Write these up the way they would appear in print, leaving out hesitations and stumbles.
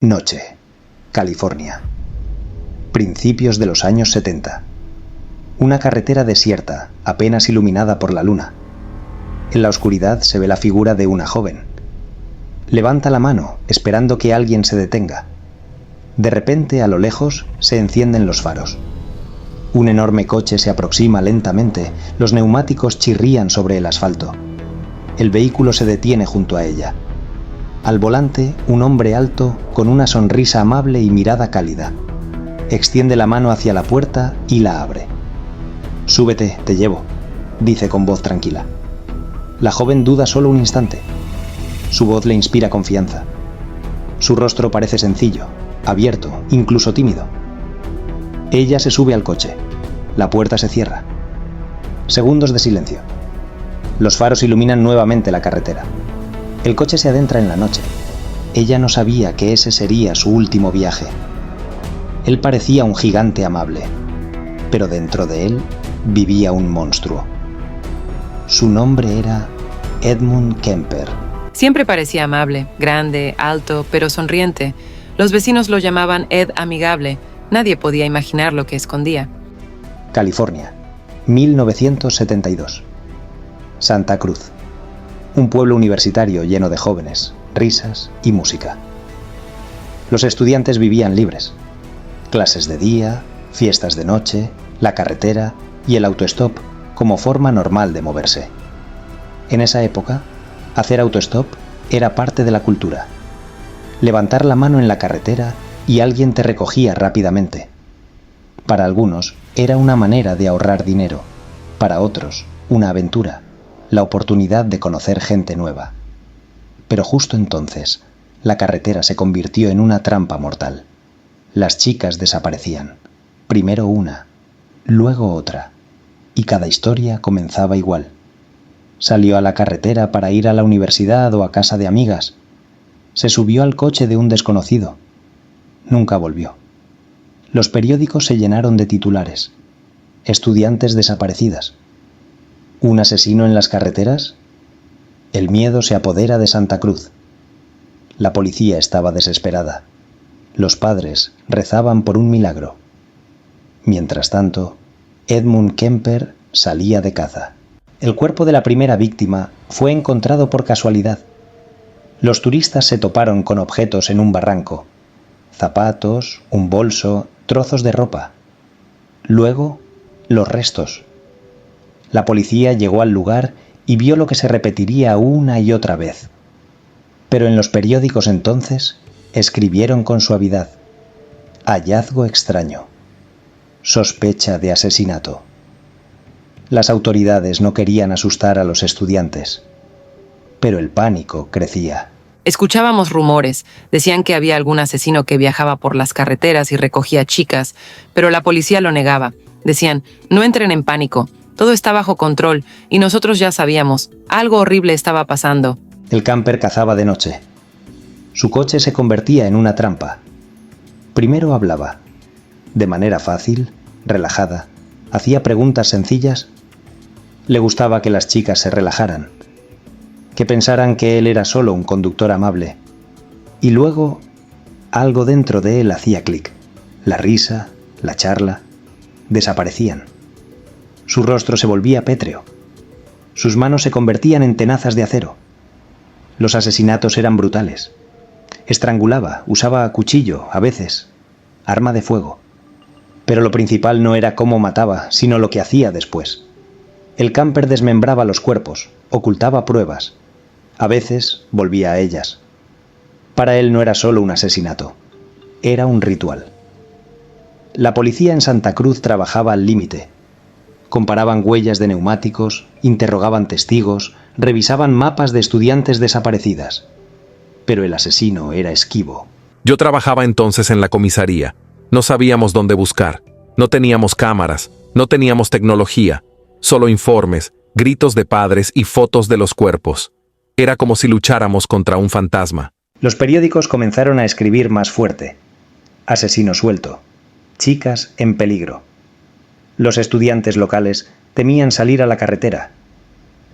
Noche, California. Principios de los años 70. Una carretera desierta, apenas iluminada por la luna. En la oscuridad se ve la figura de una joven. Levanta la mano, esperando que alguien se detenga. De repente, a lo lejos, se encienden los faros. Un enorme coche se aproxima lentamente, los neumáticos chirrían sobre el asfalto. El vehículo se detiene junto a ella. Al volante, un hombre alto, con una sonrisa amable y mirada cálida. Extiende la mano hacia la puerta y la abre. «Súbete, te llevo», dice con voz tranquila. La joven duda solo un instante. Su voz le inspira confianza. Su rostro parece sencillo, abierto, incluso tímido. Ella se sube al coche. La puerta se cierra. Segundos de silencio. Los faros iluminan nuevamente la carretera. El coche se adentra en la noche. Ella no sabía que ese sería su último viaje. Él parecía un gigante amable, pero dentro de él vivía un monstruo. Su nombre era Edmund Kemper. Siempre parecía amable, grande, alto, pero sonriente. Los vecinos lo llamaban Ed Amigable. Nadie podía imaginar lo que escondía. California, 1972. Santa Cruz. Un pueblo universitario lleno de jóvenes, risas y música. Los estudiantes vivían libres. Clases de día, fiestas de noche, la carretera y el autostop como forma normal de moverse. En esa época, hacer autostop era parte de la cultura. Levantar la mano en la carretera y alguien te recogía rápidamente. Para algunos era una manera de ahorrar dinero, para otros una aventura, la oportunidad de conocer gente nueva. Pero justo entonces, la carretera se convirtió en una trampa mortal. Las chicas desaparecían. Primero una, luego otra, y cada historia comenzaba igual. Salió a la carretera para ir a la universidad o a casa de amigas. Se subió al coche de un desconocido. Nunca volvió. Los periódicos se llenaron de titulares. Estudiantes desaparecidas. ¿Un asesino en las carreteras? El miedo se apodera de Santa Cruz. La policía estaba desesperada. Los padres rezaban por un milagro. Mientras tanto, Edmund Kemper salía de caza. El cuerpo de la primera víctima fue encontrado por casualidad. Los turistas se toparon con objetos en un barranco. Zapatos, un bolso, trozos de ropa. Luego, los restos. La policía llegó al lugar y vio lo que se repetiría una y otra vez. Pero en los periódicos entonces escribieron con suavidad: hallazgo extraño. Sospecha de asesinato. Las autoridades no querían asustar a los estudiantes, pero el pánico crecía. Escuchábamos rumores. Decían que había algún asesino que viajaba por las carreteras y recogía chicas, pero la policía lo negaba. Decían, no entren en pánico. Todo está bajo control, y nosotros ya sabíamos, algo horrible estaba pasando. El camper cazaba de noche. Su coche se convertía en una trampa. Primero hablaba. De manera fácil, relajada, hacía preguntas sencillas. Le gustaba que las chicas se relajaran, que pensaran que él era solo un conductor amable. Y luego, algo dentro de él hacía clic. La risa, la charla, desaparecían. Su rostro se volvía pétreo. Sus manos se convertían en tenazas de acero. Los asesinatos eran brutales. Estrangulaba, usaba cuchillo, a veces, arma de fuego. Pero lo principal no era cómo mataba, sino lo que hacía después. El camper desmembraba los cuerpos, ocultaba pruebas. A veces volvía a ellas. Para él no era solo un asesinato, era un ritual. La policía en Santa Cruz trabajaba al límite. Comparaban huellas de neumáticos, interrogaban testigos, revisaban mapas de estudiantes desaparecidas. Pero el asesino era esquivo. Yo trabajaba entonces en la comisaría. No sabíamos dónde buscar. No teníamos cámaras, no teníamos tecnología. Solo informes, gritos de padres y fotos de los cuerpos. Era como si lucháramos contra un fantasma. Los periódicos comenzaron a escribir más fuerte. Asesino suelto. Chicas en peligro. Los estudiantes locales temían salir a la carretera,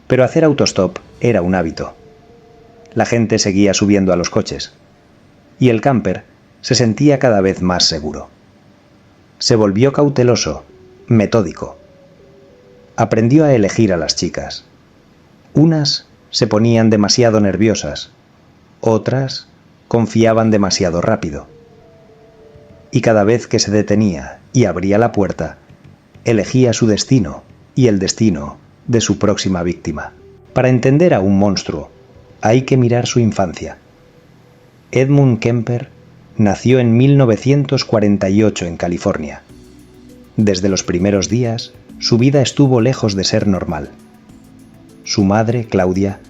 pero hacer autostop era un hábito. La gente seguía subiendo a los coches, y el camper se sentía cada vez más seguro. Se volvió cauteloso, metódico. Aprendió a elegir a las chicas. Unas se ponían demasiado nerviosas, otras confiaban demasiado rápido. Y cada vez que se detenía y abría la puerta, elegía su destino y el destino de su próxima víctima. Para entender a un monstruo, hay que mirar su infancia. Edmund Kemper nació en 1948 en California. Desde los primeros días, su vida estuvo lejos de ser normal. Su madre, Claudia,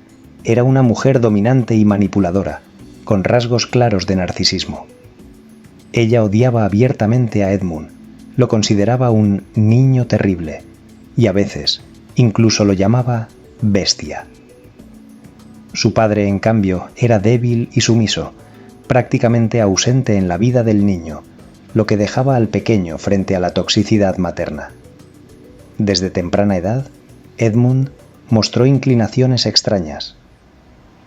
era una mujer dominante y manipuladora, con rasgos claros de narcisismo. Ella odiaba abiertamente a Edmund, lo consideraba un niño terrible, y a veces incluso lo llamaba bestia. Su padre, en cambio, era débil y sumiso, prácticamente ausente en la vida del niño, lo que dejaba al pequeño frente a la toxicidad materna. Desde temprana edad, Edmund mostró inclinaciones extrañas.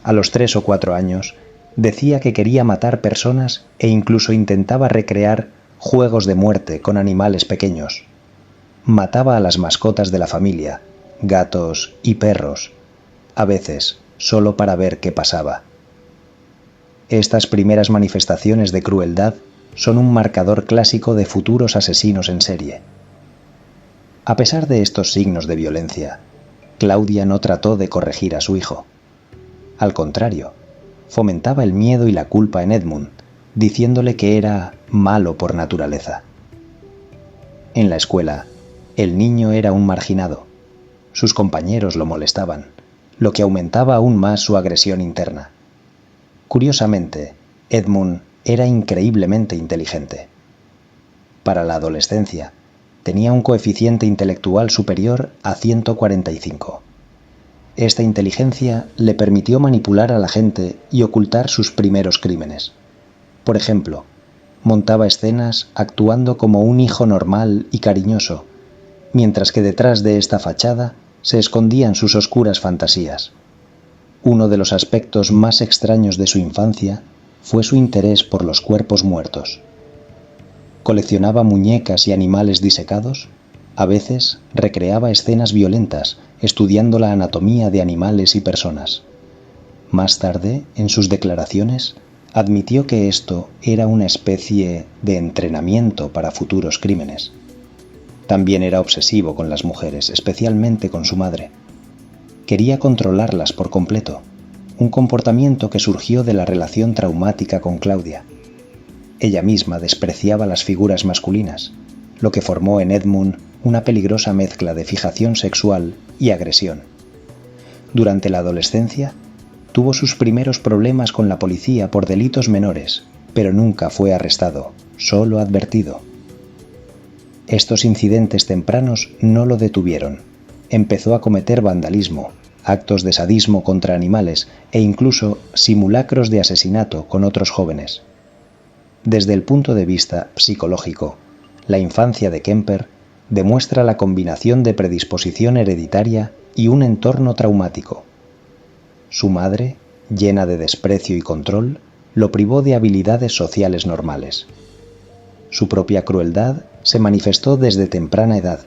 A los 3 o 4 años, decía que quería matar personas e incluso intentaba recrear juegos de muerte con animales pequeños. Mataba a las mascotas de la familia, gatos y perros, a veces solo para ver qué pasaba. Estas primeras manifestaciones de crueldad son un marcador clásico de futuros asesinos en serie. A pesar de estos signos de violencia, Claudia no trató de corregir a su hijo. Al contrario, fomentaba el miedo y la culpa en Edmund, diciéndole que era malo por naturaleza. En la escuela, el niño era un marginado. Sus compañeros lo molestaban, lo que aumentaba aún más su agresión interna. Curiosamente, Edmund era increíblemente inteligente. Para la adolescencia, tenía un coeficiente intelectual superior a 145. Esta inteligencia le permitió manipular a la gente y ocultar sus primeros crímenes. Por ejemplo, montaba escenas actuando como un hijo normal y cariñoso, mientras que detrás de esta fachada se escondían sus oscuras fantasías. Uno de los aspectos más extraños de su infancia fue su interés por los cuerpos muertos. Coleccionaba muñecas y animales disecados. A veces recreaba escenas violentas, estudiando la anatomía de animales y personas. Más tarde, en sus declaraciones, admitió que esto era una especie de entrenamiento para futuros crímenes. También era obsesivo con las mujeres, especialmente con su madre. Quería controlarlas por completo, un comportamiento que surgió de la relación traumática con Claudia. Ella misma despreciaba las figuras masculinas, lo que formó en Edmund una peligrosa mezcla de fijación sexual y agresión. Durante la adolescencia, tuvo sus primeros problemas con la policía por delitos menores, pero nunca fue arrestado, solo advertido. Estos incidentes tempranos no lo detuvieron. Empezó a cometer vandalismo, actos de sadismo contra animales e incluso simulacros de asesinato con otros jóvenes. Desde el punto de vista psicológico, la infancia de Kemper demuestra la combinación de predisposición hereditaria y un entorno traumático. Su madre, llena de desprecio y control, lo privó de habilidades sociales normales. Su propia crueldad se manifestó desde temprana edad,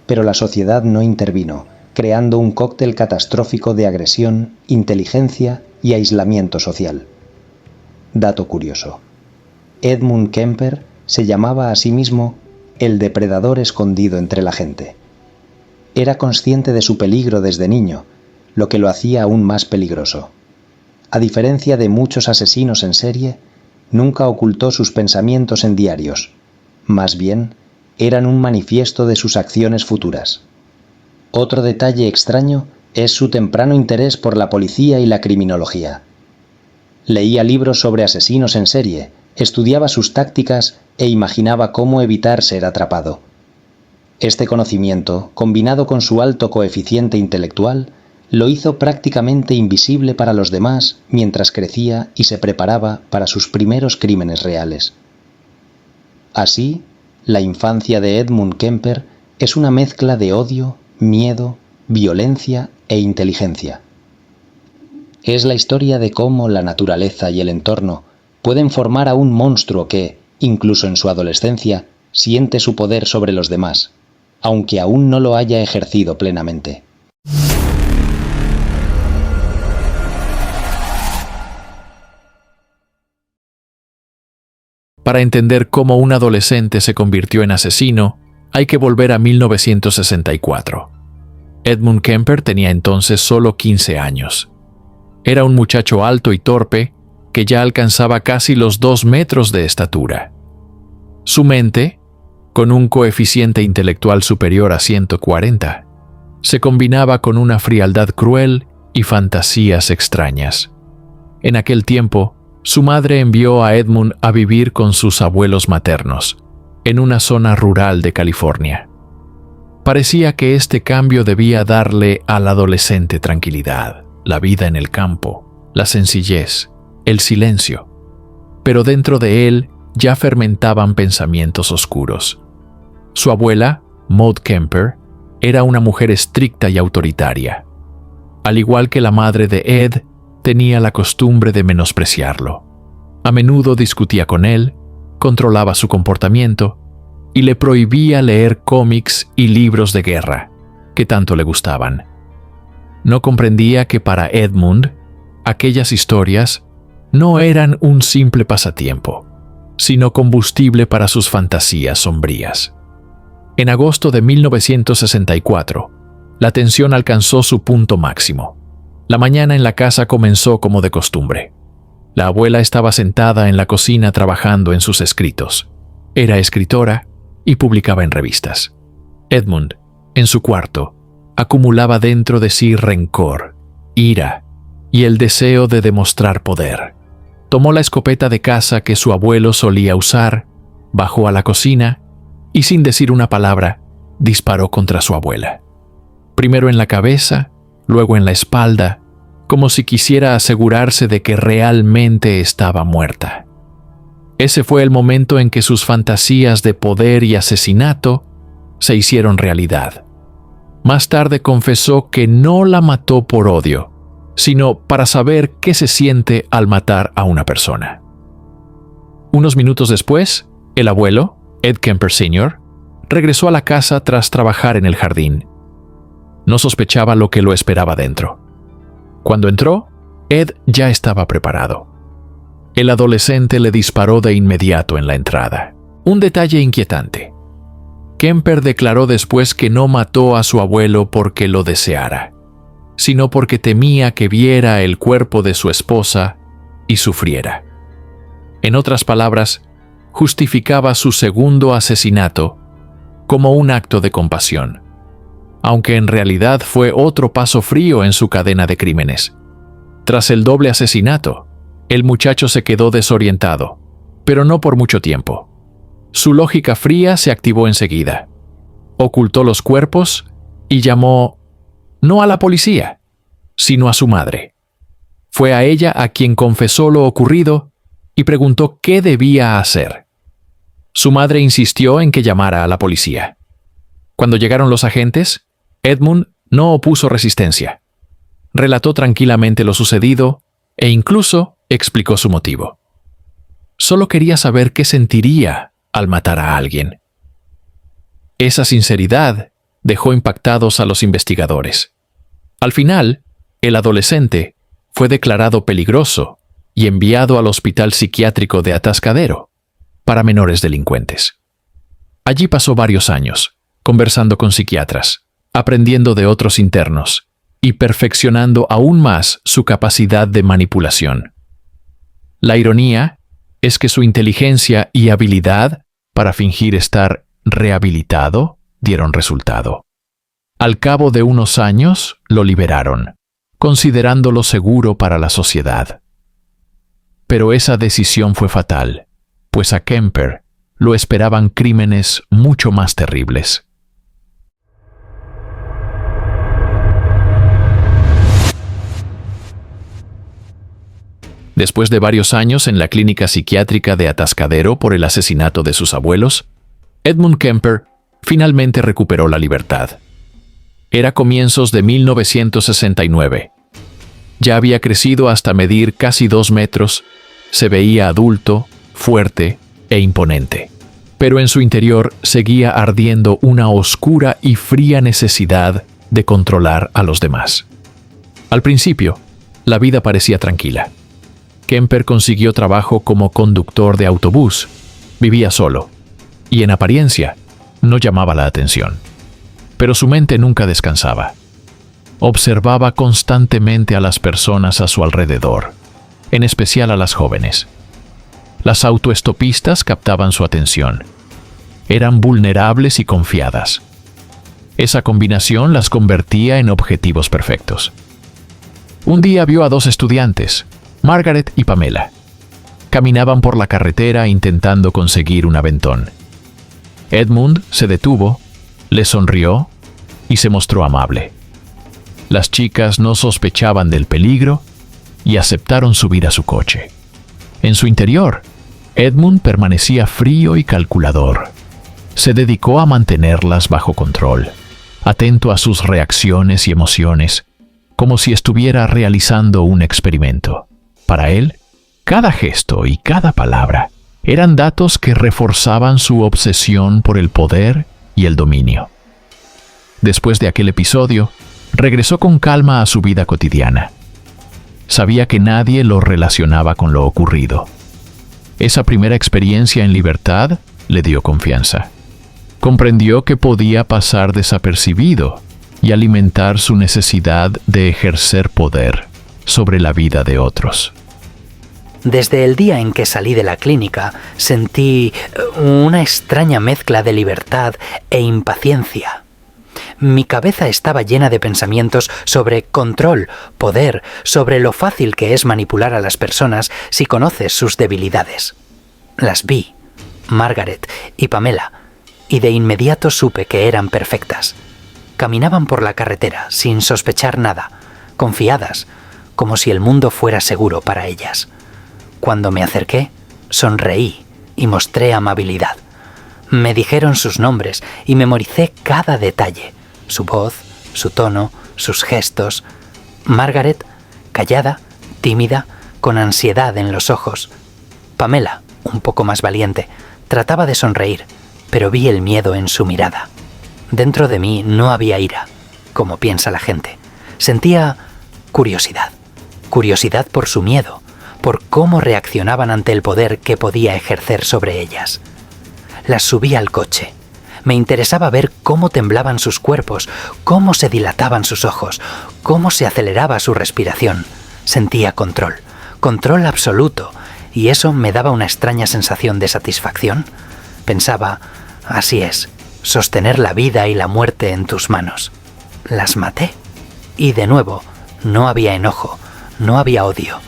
pero la sociedad no intervino, creando un cóctel catastrófico de agresión, inteligencia y aislamiento social. Dato curioso: Edmund Kemper se llamaba a sí mismo el depredador escondido entre la gente. Era consciente de su peligro desde niño, lo que lo hacía aún más peligroso. A diferencia de muchos asesinos en serie, nunca ocultó sus pensamientos en diarios. Más bien, eran un manifiesto de sus acciones futuras. Otro detalle extraño es su temprano interés por la policía y la criminología. Leía libros sobre asesinos en serie, estudiaba sus tácticas e imaginaba cómo evitar ser atrapado. Este conocimiento, combinado con su alto coeficiente intelectual, lo hizo prácticamente invisible para los demás mientras crecía y se preparaba para sus primeros crímenes reales. Así, la infancia de Edmund Kemper es una mezcla de odio, miedo, violencia e inteligencia. Es la historia de cómo la naturaleza y el entorno pueden formar a un monstruo que, incluso en su adolescencia, siente su poder sobre los demás, aunque aún no lo haya ejercido plenamente. Para entender cómo un adolescente se convirtió en asesino, hay que volver a 1964. Edmund Kemper tenía entonces solo 15 años. Era un muchacho alto y torpe que ya alcanzaba casi los 2 metros de estatura. Su mente, con un coeficiente intelectual superior a 140, se combinaba con una frialdad cruel y fantasías extrañas. En aquel tiempo, su madre envió a Edmund a vivir con sus abuelos maternos, en una zona rural de California. Parecía que este cambio debía darle al adolescente tranquilidad, la vida en el campo, la sencillez, el silencio. Pero dentro de él ya fermentaban pensamientos oscuros. Su abuela, Maud Kemper, era una mujer estricta y autoritaria. Al igual que la madre de Ed, tenía la costumbre de menospreciarlo. A menudo discutía con él, controlaba su comportamiento y le prohibía leer cómics y libros de guerra, que tanto le gustaban. No comprendía que para Edmund, aquellas historias no eran un simple pasatiempo, sino combustible para sus fantasías sombrías. En agosto de 1964, la tensión alcanzó su punto máximo. La mañana en la casa comenzó como de costumbre. La abuela estaba sentada en la cocina trabajando en sus escritos. Era escritora y publicaba en revistas. Edmund, en su cuarto, acumulaba dentro de sí rencor, ira y el deseo de demostrar poder. Tomó la escopeta de caza que su abuelo solía usar, bajó a la cocina y, sin decir una palabra, disparó contra su abuela. Primero en la cabeza, luego en la espalda, como si quisiera asegurarse de que realmente estaba muerta. Ese fue el momento en que sus fantasías de poder y asesinato se hicieron realidad. Más tarde confesó que no la mató por odio, sino para saber qué se siente al matar a una persona. Unos minutos después, el abuelo, Ed Kemper Sr., regresó a la casa tras trabajar en el jardín. No sospechaba lo que lo esperaba dentro. Cuando entró, Ed ya estaba preparado. El adolescente le disparó de inmediato en la entrada. Un detalle inquietante. Kemper declaró después que no mató a su abuelo porque lo deseara, sino porque temía que viera el cuerpo de su esposa y sufriera. En otras palabras, justificaba su segundo asesinato como un acto de compasión, aunque en realidad fue otro paso frío en su cadena de crímenes. Tras el doble asesinato, el muchacho se quedó desorientado, pero no por mucho tiempo. Su lógica fría se activó enseguida. Ocultó los cuerpos y llamó no a la policía, sino a su madre. Fue a ella a quien confesó lo ocurrido y preguntó qué debía hacer. Su madre insistió en que llamara a la policía. Cuando llegaron los agentes, Edmund no opuso resistencia. Relató tranquilamente lo sucedido e incluso explicó su motivo. Solo quería saber qué sentiría al matar a alguien. Esa sinceridad dejó impactados a los investigadores. Al final, el adolescente fue declarado peligroso y enviado al Hospital Psiquiátrico de Atascadero para menores delincuentes. Allí pasó varios años, conversando con psiquiatras, aprendiendo de otros internos y perfeccionando aún más su capacidad de manipulación. La ironía es que su inteligencia y habilidad para fingir estar rehabilitado dieron resultado. Al cabo de unos años, lo liberaron, considerándolo seguro para la sociedad. Pero esa decisión fue fatal, pues a Kemper lo esperaban crímenes mucho más terribles. Después de varios años en la clínica psiquiátrica de Atascadero por el asesinato de sus abuelos, Edmund Kemper finalmente recuperó la libertad. Era comienzos de 1969. Ya había crecido hasta medir casi 2 metros Se veía adulto, fuerte e imponente. Pero en su interior seguía ardiendo una oscura y fría necesidad de controlar a los demás. Al principio, la vida parecía tranquila. Kemper consiguió trabajo como conductor de autobús, vivía solo, y en apariencia no llamaba la atención. Pero su mente nunca descansaba. Observaba constantemente a las personas a su alrededor, en especial a las jóvenes. Las autoestopistas captaban su atención. Eran vulnerables y confiadas. Esa combinación las convertía en objetivos perfectos. Un día vio a dos estudiantes, Margaret y Pamela. Caminaban por la carretera intentando conseguir un aventón. Edmund se detuvo, le sonrió y se mostró amable. Las chicas no sospechaban del peligro y aceptaron subir a su coche. En su interior, Edmund permanecía frío y calculador. Se dedicó a mantenerlas bajo control, atento a sus reacciones y emociones, como si estuviera realizando un experimento. Para él, cada gesto y cada palabra eran datos que reforzaban su obsesión por el poder y el dominio. Después de aquel episodio, regresó con calma a su vida cotidiana. Sabía que nadie lo relacionaba con lo ocurrido. Esa primera experiencia en libertad le dio confianza. Comprendió que podía pasar desapercibido y alimentar su necesidad de ejercer poder sobre la vida de otros. Desde el día en que salí de la clínica, sentí una extraña mezcla de libertad e impaciencia. Mi cabeza estaba llena de pensamientos sobre control, poder, sobre lo fácil que es manipular a las personas si conoces sus debilidades. Las vi, Margaret y Pamela, y de inmediato supe que eran perfectas. Caminaban por la carretera sin sospechar nada, confiadas, como si el mundo fuera seguro para ellas. Cuando me acerqué, sonreí y mostré amabilidad. Me dijeron sus nombres y memoricé cada detalle, su voz, su tono, sus gestos. Margaret, callada, tímida, con ansiedad en los ojos. Pamela, un poco más valiente, trataba de sonreír, pero vi el miedo en su mirada. Dentro de mí no había ira, como piensa la gente. Sentía curiosidad. Curiosidad por su miedo, por cómo reaccionaban ante el poder que podía ejercer sobre ellas. Las subí al coche. Me interesaba ver cómo temblaban sus cuerpos, cómo se dilataban sus ojos, cómo se aceleraba su respiración. Sentía control, control absoluto, y eso me daba una extraña sensación de satisfacción. Pensaba, así es, sostener la vida y la muerte en tus manos. Las maté. Y de nuevo, no había enojo, no había odio.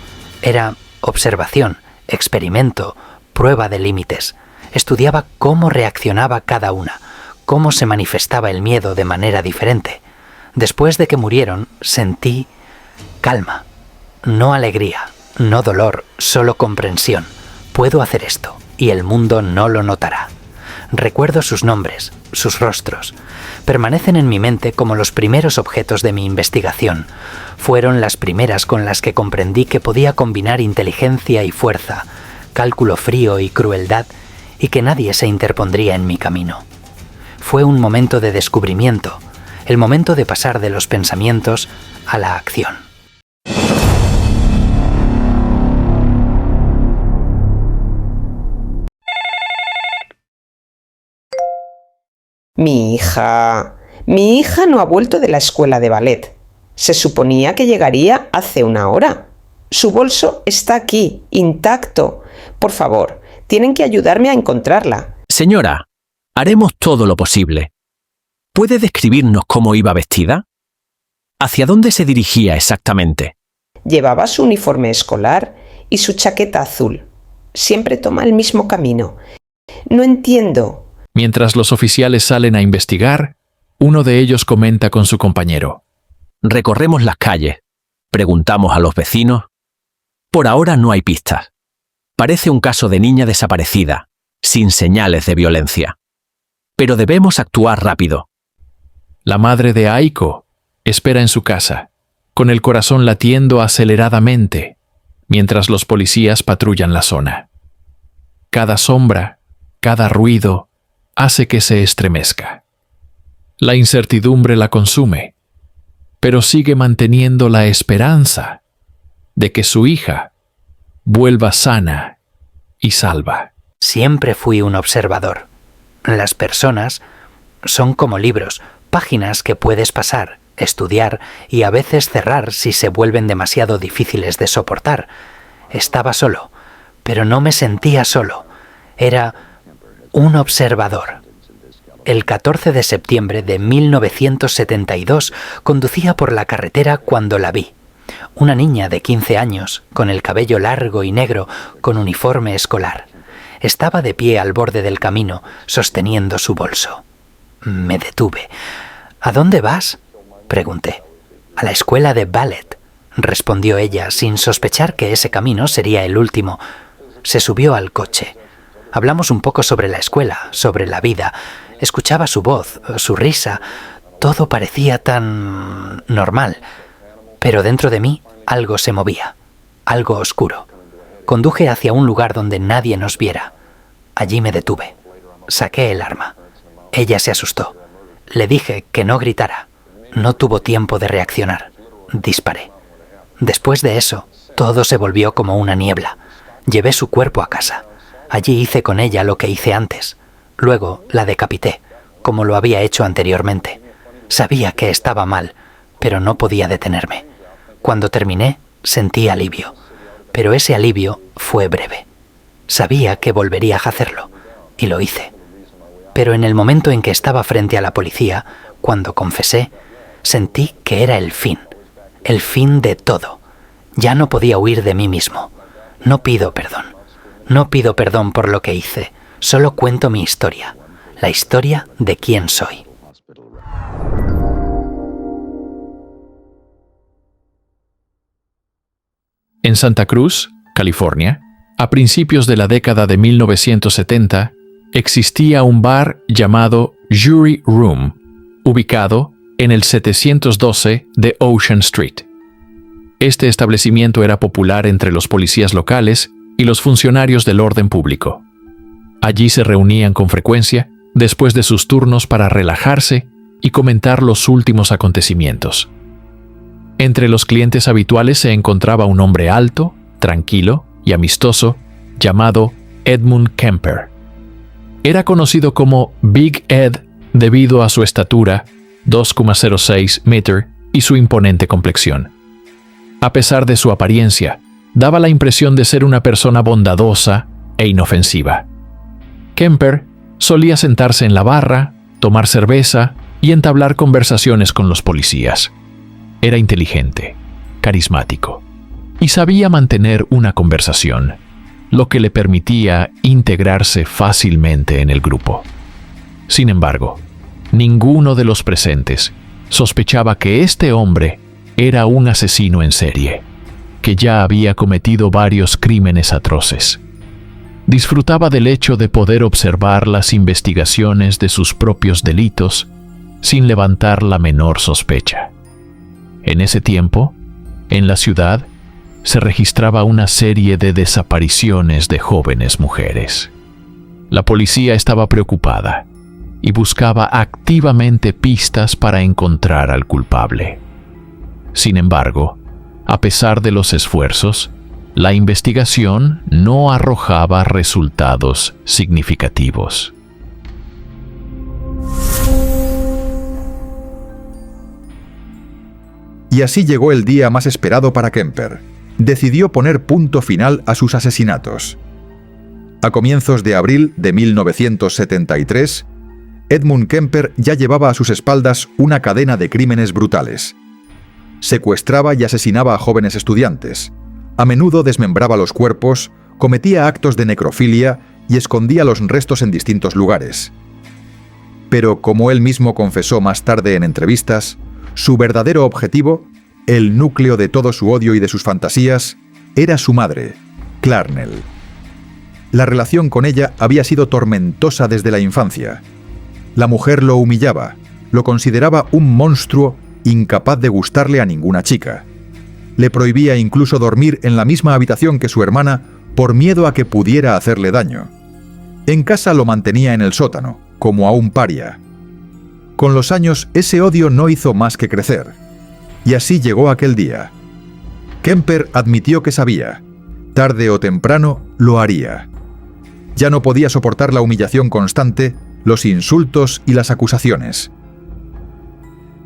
Era observación, experimento, prueba de límites. Estudiaba cómo reaccionaba cada una, cómo se manifestaba el miedo de manera diferente. Después de que murieron, sentí calma, no alegría, no dolor, solo comprensión. Puedo hacer esto, y el mundo no lo notará. Recuerdo sus nombres, sus rostros. Permanecen en mi mente como los primeros objetos de mi investigación. Fueron las primeras con las que comprendí que podía combinar inteligencia y fuerza, cálculo frío y crueldad, y que nadie se interpondría en mi camino. Fue un momento de descubrimiento, el momento de pasar de los pensamientos a la acción. Mi hija no ha vuelto de la escuela de ballet. Se suponía que llegaría hace una hora. Su bolso está aquí, intacto. Por favor, tienen que ayudarme a encontrarla. Señora, haremos todo lo posible. ¿Puede describirnos cómo iba vestida? ¿Hacia dónde se dirigía exactamente? Llevaba su uniforme escolar y su chaqueta azul. Siempre toma el mismo camino. No entiendo. Mientras los oficiales salen a investigar, uno de ellos comenta con su compañero. Recorremos las calles, preguntamos a los vecinos. Por ahora no hay pistas. Parece un caso de niña desaparecida, sin señales de violencia. Pero debemos actuar rápido. La madre de Aiko espera en su casa, con el corazón latiendo aceleradamente. mientras los policías patrullan la zona. Cada sombra, cada ruido, hace que se estremezca. La incertidumbre la consume, pero sigue manteniendo la esperanza de que su hija vuelva sana y salva. Siempre fui un observador. Las personas son como libros, páginas que puedes pasar, estudiar y a veces cerrar si se vuelven demasiado difíciles de soportar. Estaba solo, pero no me sentía solo. Era un observador. El 14 de septiembre de 1972 conducía por la carretera cuando la vi. Una niña de 15 años, con el cabello largo y negro, con uniforme escolar. Estaba de pie al borde del camino, sosteniendo su bolso. Me detuve. ¿A dónde vas?, pregunté. A la escuela de ballet, respondió ella, sin sospechar que ese camino sería el último. Se subió al coche. Hablamos un poco sobre la escuela, sobre la vida. Escuchaba su voz, su risa. Todo parecía tan normal. Pero dentro de mí algo se movía, algo oscuro. Conduje hacia un lugar donde nadie nos viera. Allí me detuve. Saqué el arma. Ella se asustó. Le dije que no gritara. No tuvo tiempo de reaccionar. Disparé. Después de eso, todo se volvió como una niebla. Llevé su cuerpo a casa. Allí hice con ella lo que hice antes. Luego la decapité, como lo había hecho anteriormente. Sabía que estaba mal, pero no podía detenerme. Cuando terminé, sentí alivio. Pero ese alivio fue breve. Sabía que volvería a hacerlo, y lo hice. Pero en el momento en que estaba frente a la policía, cuando confesé, sentí que era el fin de todo. Ya no podía huir de mí mismo. No pido perdón. No pido perdón por lo que hice. Solo cuento mi historia, la historia de quién soy. En Santa Cruz, California, a principios de la década de 1970, existía un bar llamado Jury Room, ubicado en el 712 de Ocean Street. Este establecimiento era popular entre los policías locales y los funcionarios del orden público. Allí se reunían con frecuencia después de sus turnos para relajarse y comentar los últimos acontecimientos. Entre los clientes habituales se encontraba un hombre alto, tranquilo y amistoso llamado Edmund Kemper. Era conocido como Big Ed debido a su estatura, 2,06 metros, y su imponente complexión. A pesar de su apariencia, daba la impresión de ser una persona bondadosa e inofensiva. Kemper solía sentarse en la barra, tomar cerveza y entablar conversaciones con los policías. Era inteligente, carismático y sabía mantener una conversación, lo que le permitía integrarse fácilmente en el grupo. Sin embargo, ninguno de los presentes sospechaba que este hombre era un asesino en serie, que ya había cometido varios crímenes atroces. Disfrutaba del hecho de poder observar las investigaciones de sus propios delitos sin levantar la menor sospecha. En ese tiempo, en la ciudad, se registraba una serie de desapariciones de jóvenes mujeres. La policía estaba preocupada y buscaba activamente pistas para encontrar al culpable. Sin embargo, a pesar de los esfuerzos, la investigación no arrojaba resultados significativos. Y así llegó el día más esperado para Kemper. Decidió poner punto final a sus asesinatos. A comienzos de abril de 1973, Edmund Kemper ya llevaba a sus espaldas una cadena de crímenes brutales. Secuestraba y asesinaba a jóvenes estudiantes. A menudo desmembraba los cuerpos, cometía actos de necrofilia y escondía los restos en distintos lugares. Pero, como él mismo confesó más tarde en entrevistas, su verdadero objetivo, el núcleo de todo su odio y de sus fantasías, era su madre, Clarnell. La relación con ella había sido tormentosa desde la infancia. La mujer lo humillaba, lo consideraba un monstruo incapaz de gustarle a ninguna chica. Le prohibía incluso dormir en la misma habitación que su hermana por miedo a que pudiera hacerle daño. En casa lo mantenía en el sótano, como a un paria. Con los años, ese odio no hizo más que crecer. Y así llegó aquel día. Kemper admitió que sabía. Tarde o temprano lo haría. Ya no podía soportar la humillación constante, los insultos y las acusaciones.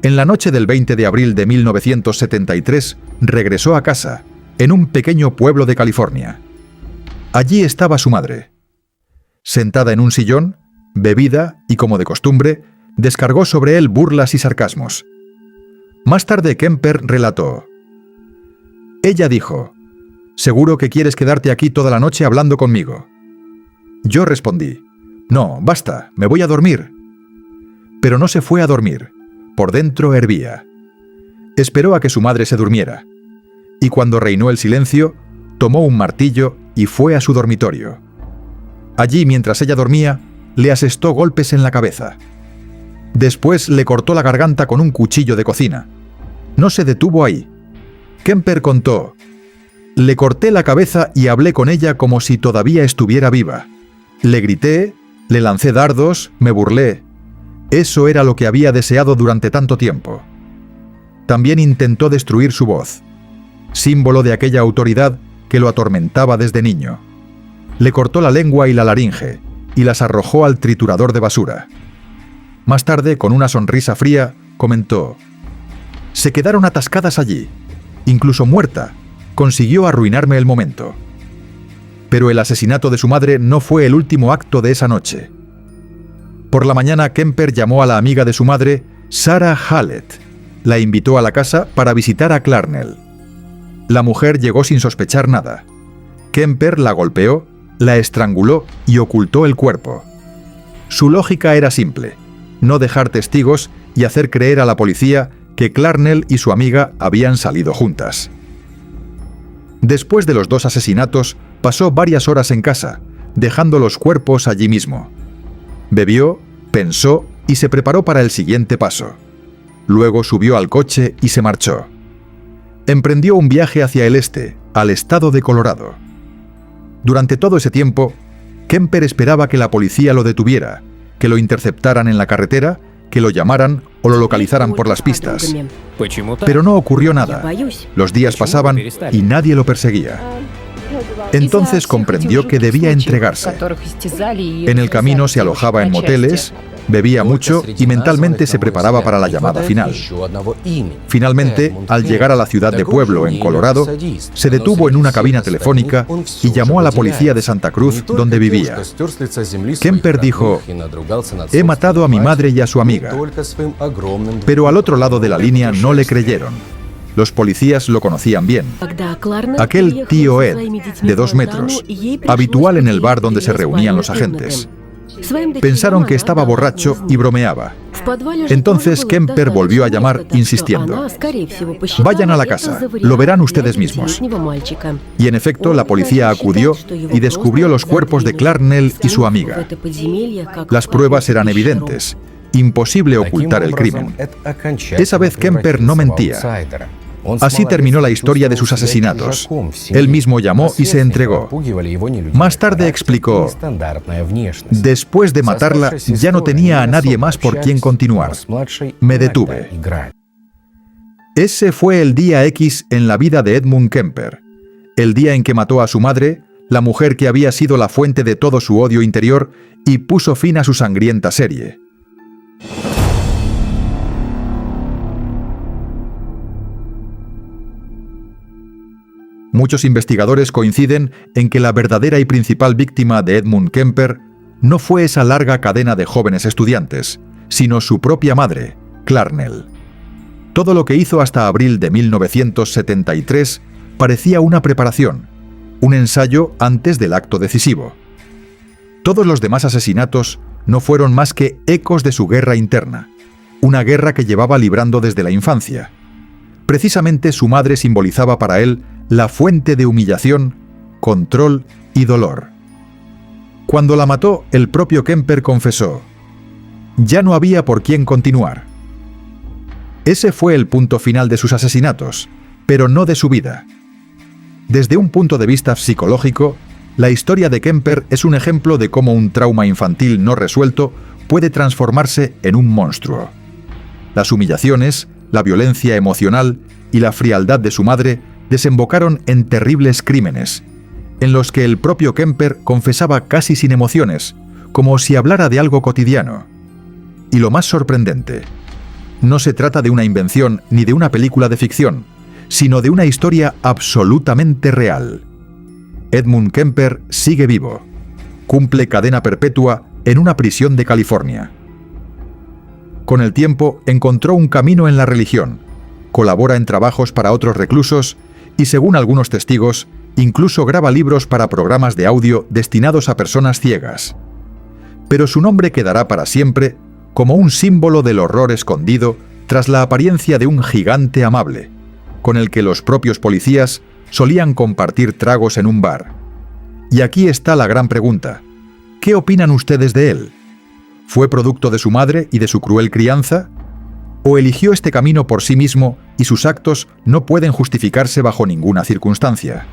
En la noche del 20 de abril de 1973, regresó a casa, en un pequeño pueblo de California. Allí estaba su madre. Sentada en un sillón, bebida y, como de costumbre, descargó sobre él burlas y sarcasmos. Más tarde Kemper relató. Ella dijo: «Seguro que quieres quedarte aquí toda la noche hablando conmigo». Yo respondí: «No, basta, me voy a dormir». Pero no se fue a dormir. Por dentro hervía. Esperó a que su madre se durmiera. Y cuando reinó el silencio, tomó un martillo y fue a su dormitorio. Allí, mientras ella dormía, le asestó golpes en la cabeza. Después le cortó la garganta con un cuchillo de cocina. No se detuvo ahí. Kemper contó: «Le corté la cabeza y hablé con ella como si todavía estuviera viva. Le grité, le lancé dardos, me burlé. Eso era lo que había deseado durante tanto tiempo». También intentó destruir su voz, símbolo de aquella autoridad que lo atormentaba desde niño. Le cortó la lengua y la laringe, y las arrojó al triturador de basura. Más tarde, con una sonrisa fría, comentó: «Se quedaron atascadas allí. Incluso muerta, consiguió arruinarme el momento». Pero el asesinato de su madre no fue el último acto de esa noche. Por la mañana, Kemper llamó a la amiga de su madre, Sarah Hallett. La invitó a la casa para visitar a Clarnell. La mujer llegó sin sospechar nada. Kemper la golpeó, la estranguló y ocultó el cuerpo. Su lógica era simple: no dejar testigos y hacer creer a la policía que Clarnell y su amiga habían salido juntas. Después de los dos asesinatos, pasó varias horas en casa, dejando los cuerpos allí mismo. Bebió, pensó y se preparó para el siguiente paso. Luego subió al coche y se marchó. Emprendió un viaje hacia el este, al estado de Colorado. Durante todo ese tiempo, Kemper esperaba que la policía lo detuviera, que lo interceptaran en la carretera, que lo llamaran o lo localizaran por las pistas. Pero no ocurrió nada. Los días pasaban y nadie lo perseguía. Entonces comprendió que debía entregarse. En el camino se alojaba en moteles, bebía mucho y mentalmente se preparaba para la llamada final. Finalmente, al llegar a la ciudad de Pueblo, en Colorado, se detuvo en una cabina telefónica y llamó a la policía de Santa Cruz, donde vivía. Kemper dijo: «He matado a mi madre y a su amiga». Pero al otro lado de la línea no le creyeron. Los policías lo conocían bien. Aquel tío Ed, de 2 metros, habitual en el bar donde se reunían los agentes. Pensaron que estaba borracho y bromeaba. Entonces Kemper volvió a llamar insistiendo: «Vayan a la casa, lo verán ustedes mismos». Y en efecto, la policía acudió y descubrió los cuerpos de Clarnell y su amiga. Las pruebas eran evidentes. Imposible ocultar el crimen. Esa vez Kemper no mentía. Así terminó la historia de sus asesinatos. Él mismo llamó y se entregó. Más tarde explicó: «Después de matarla, ya no tenía a nadie más por quien continuar. Me detuve». Ese fue el día X en la vida de Edmund Kemper. El día en que mató a su madre, la mujer que había sido la fuente de todo su odio interior, y puso fin a su sangrienta serie. Muchos investigadores coinciden en que la verdadera y principal víctima de Edmund Kemper no fue esa larga cadena de jóvenes estudiantes, sino su propia madre, Clarnell. Todo lo que hizo hasta abril de 1973 parecía una preparación, un ensayo antes del acto decisivo. Todos los demás asesinatos no fueron más que ecos de su guerra interna, una guerra que llevaba librando desde la infancia. Precisamente su madre simbolizaba para él la fuente de humillación, control y dolor. Cuando la mató, el propio Kemper confesó: «Ya no había por quién continuar». Ese fue el punto final de sus asesinatos, pero no de su vida. Desde un punto de vista psicológico, la historia de Kemper es un ejemplo de cómo un trauma infantil no resuelto puede transformarse en un monstruo. Las humillaciones, la violencia emocional y la frialdad de su madre desembocaron en terribles crímenes, en los que el propio Kemper confesaba casi sin emociones, como si hablara de algo cotidiano. Y lo más sorprendente, no se trata de una invención ni de una película de ficción, sino de una historia absolutamente real. Edmund Kemper sigue vivo. Cumple cadena perpetua en una prisión de California. Con el tiempo encontró un camino en la religión, colabora en trabajos para otros reclusos y, según algunos testigos, incluso graba libros para programas de audio destinados a personas ciegas. Pero su nombre quedará para siempre como un símbolo del horror escondido tras la apariencia de un gigante amable, con el que los propios policías solían compartir tragos en un bar. Y aquí está la gran pregunta: ¿qué opinan ustedes de él? ¿Fue producto de su madre y de su cruel crianza? ¿O eligió este camino por sí mismo y sus actos no pueden justificarse bajo ninguna circunstancia?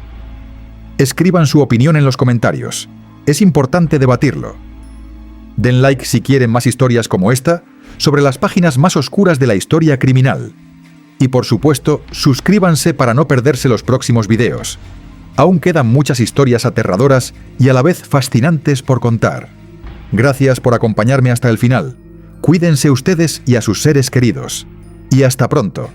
Escriban su opinión en los comentarios. Es importante debatirlo. Den like si quieren más historias como esta, sobre las páginas más oscuras de la historia criminal. Y por supuesto, suscríbanse para no perderse los próximos videos. Aún quedan muchas historias aterradoras y a la vez fascinantes por contar. Gracias por acompañarme hasta el final. Cuídense ustedes y a sus seres queridos. Y hasta pronto.